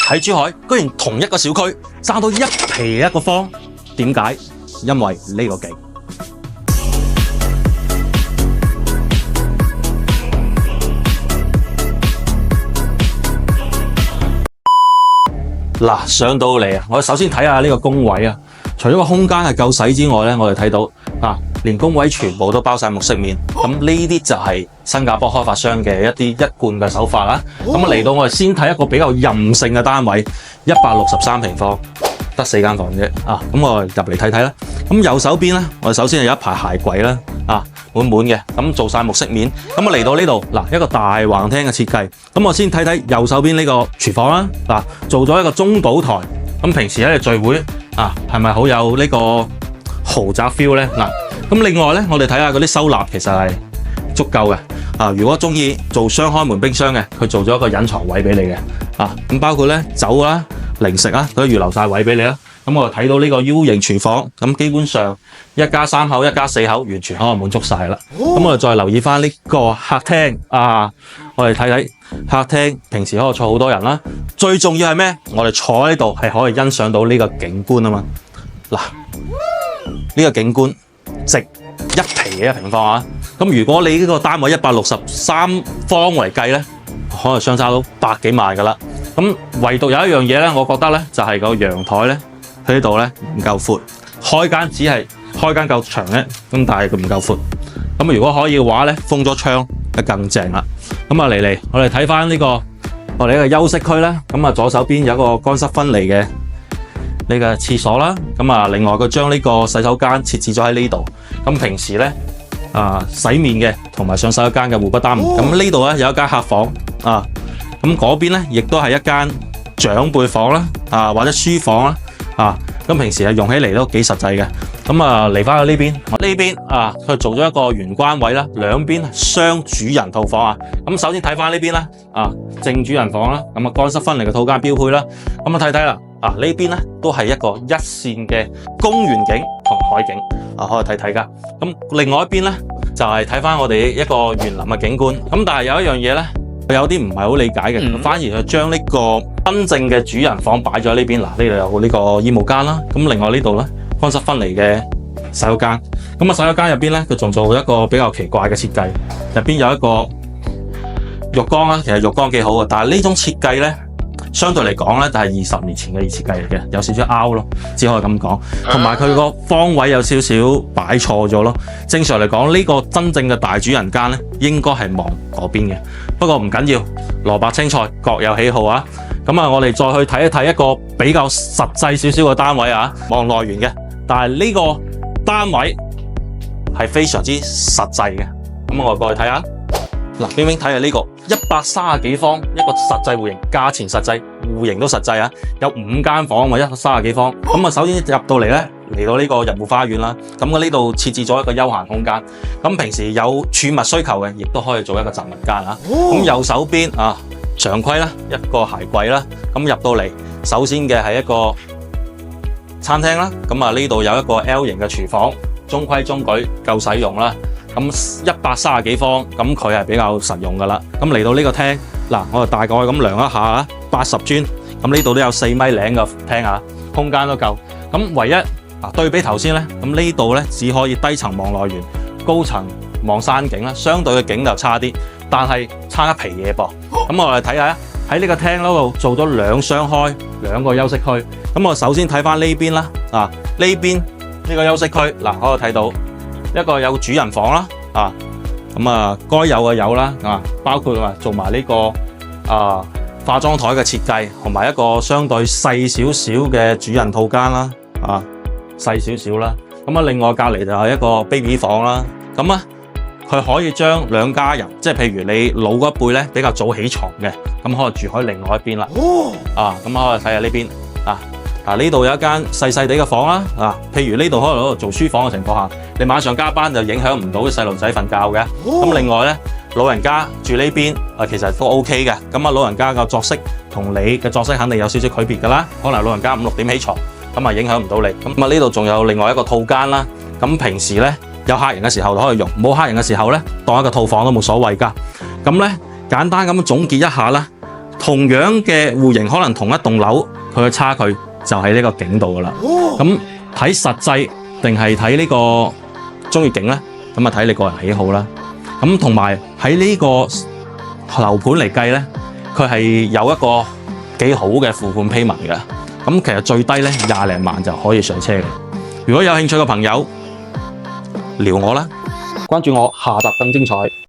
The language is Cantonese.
喺珠海居然同一個小區爭到一皮一個方，點解？因為呢個景。嗱，上到嚟啊，我哋首先睇下呢個工位啊。除咗個空間係夠使之外咧，我哋睇到啊，連工位全部都包晒木飾面。咁呢啲就係新加坡開發商嘅一啲一貫嘅手法啦。咁嚟到我哋先睇一個比較任性嘅單位，163平方，得4間房啫。啊，咁我哋入嚟睇睇啦。咁右手邊咧，我哋首先係有一排鞋櫃啦，啊，滿滿嘅，咁做晒木飾面。咁啊嚟到呢度嗱，一個大橫廳嘅設計。咁我先睇睇右手邊呢個廚房啦，嗱，做咗一個中島台。咁平時喺度聚會啊，係咪好有呢個豪宅 feel 咧？嗱，咁另外咧，我哋睇下嗰啲收納其實係足夠嘅。啊，如果中意做雙開門冰箱嘅，佢做咗一個隱藏位俾你嘅。啊，咁包括咧酒啦、零食啊，都預留晒位俾你啦。咁我哋睇到呢個 U 型廚房，咁基本上一家3口、一家4口完全可以滿足晒啦。咁我哋再留意翻呢個客廳啊，我哋睇睇客廳，平時可以坐好多人啦。最重要係咩？我哋坐喺呢度係可以欣賞到呢個景觀啊嘛。嗱，呢個景觀值一皮嘅1平方啊。咁如果你呢個單位163方嚟計咧，可能相差到百幾萬噶啦。咁唯獨有一樣嘢咧，我覺得咧就係個陽台咧。佢呢度咧唔夠闊，開間只係開間夠長咧，咁但係佢唔夠闊。咁如果可以嘅話咧，封咗窗就更正啦。咁啊嚟，我哋睇翻呢個我哋一個休息區啦。咁啊左手邊有一個乾濕分離嘅呢個廁所啦。咁啊另外佢將呢個洗手間設置咗喺呢度。咁平時咧洗面嘅同埋上洗手間嘅互不耽誤。咁呢度咧有一間客房啊。咁嗰邊咧亦都係一間長輩房啦，啊或者書房啦。啊，咁平時係用起嚟都幾實際嘅。咁啊嚟翻去呢邊，呢邊啊佢做咗一個玄關位啦，兩邊雙主人套房啊。咁首先睇翻呢邊啦，啊正主人房啦，咁啊乾濕分離嘅套間標配啦。咁啊睇睇啦，啊呢邊咧都係一個一線嘅公園景同海景，啊可以睇睇噶。咁另外一邊咧就係睇翻我哋一個園林嘅景觀。咁但係有一樣嘢咧，有啲唔係好理解嘅，反而係將呢個真正嘅主人房擺咗喺呢邊。嗱，呢度有呢個衣帽間啦，咁另外呢度咧乾濕分離嘅洗手間。咁啊洗手間入邊咧，佢仲做一個比較奇怪嘅設計，入邊有一個浴缸啦。其實浴缸幾好嘅，但係呢種設計咧，相對嚟講咧，就係20年前嘅設計嚟嘅，有少少拗咯，只可以咁講。同埋佢個方位有少少擺錯咗咯。正常嚟講，呢個真正嘅大主人間咧，應該係望嗰邊嘅。不過唔緊要，蘿蔔青菜各有喜好啊。咁啊，我哋再去睇一睇一個比較實際少少嘅單位啊，望內園嘅。但係呢個單位係非常之實際嘅。咁我過去睇下。嗱，冰冰睇下呢個130幾方一個實際戶型，價錢實際，戶型都實際啊，有5間房喎，130幾方。咁啊，首先入到嚟咧，嚟到呢個入戶花園啦。咁我呢度設置咗一個休閒空間。咁平時有儲物需求嘅，亦都可以做一個雜物間啊。咁右手邊啊，常規啦，一個鞋櫃啦。咁入到嚟，首先嘅係一個餐廳啦。咁啊，呢度有一個 L 型嘅廚房，中規中矩，夠使用啦。咁130幾方，咁佢係比較實用噶啦。咁嚟到呢個廳，嗱，我就大概咁量一下啊，80磚。咁呢度都有4米零嘅廳啊，空間都夠。咁唯一對比頭先咧，咁呢度咧只可以低層望內園，高層望山景啦，相對嘅景就差啲，但係差一皮嘢噃。咁我哋睇下喺呢個廳嗰度做咗2雙開，2個休息區。咁我首先睇翻呢邊啦，呢邊呢個休息區，嗱，可以睇到一個有主人房啦，咁啊該有嘅有啦，包括做埋呢個化妝台嘅設計，同埋一個相對細少少嘅主人套間啦，細少少啦。咁啊，另外隔離就係一個 baby 房啦。咁啊，佢可以將2家人，即係譬如你老嗰一輩咧比較早起床嘅，咁可以住喺另外一邊啦。咁可以睇下呢邊呢度有一間細細地嘅房啦。譬如呢度可能喺度做書房嘅情況下，你晚上加班就影響唔到啲細路仔瞓覺嘅。咁另外咧，老人家住呢邊其實都 OK 嘅。咁啊，老人家嘅作息同你嘅作息肯定有少少區別㗎啦。可能老人家5、6點起床，咁啊影響唔到你。咁啊呢度仲有另外一個套間啦。咁平時咧有客人嘅時候就可以用，冇客人嘅時候咧當一個套房都冇所謂㗎。咁咧簡單咁總結一下啦，同樣嘅戶型，可能同一棟樓，佢嘅差距就喺呢個景度噶啦。咁睇實際定係睇呢個中意景咧？咁啊睇你個人喜好啦。咁同埋喺呢個樓盤嚟計咧，佢係有一個幾好嘅付款 payment 嘅。咁其實最低咧20零萬就可以上車嘅。如果有興趣嘅朋友，撩我啦，關注我，下集更精彩。